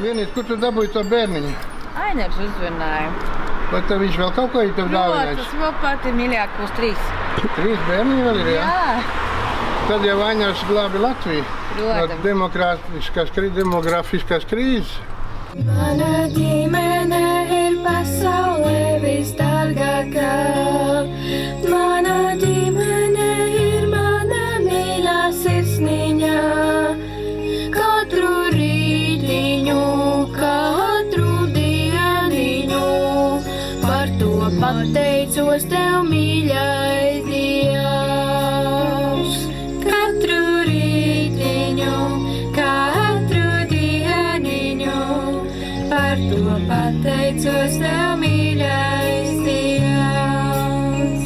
Vienīt, kur tu dabūji to bērniņu? Ainers uzrunāja. Vai tev viņš vēl kaut ko ir tev dāvinājis? Tas vēl pati mīļāk būs 3. 3 bērniņi vēl ir, jā? Jā. Tad jau Ainers glābi Latviju Protams. no demografiskās krīzes. Mana ģimene ir pasaulē visdārgākā. Mana ģimene ir mana mīļā sirsniņā. Katru rītiņu, katru dieniņu, par to pateicos tev, mīļais Dievs. Katru rītiņu, katru dieniņu, par to pateicos tev, mīļais Dievs.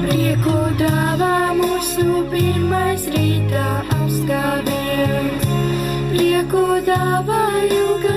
Prieku dāvā mūsu pirmais rītā apskāviens. Prieku dāvāju, ka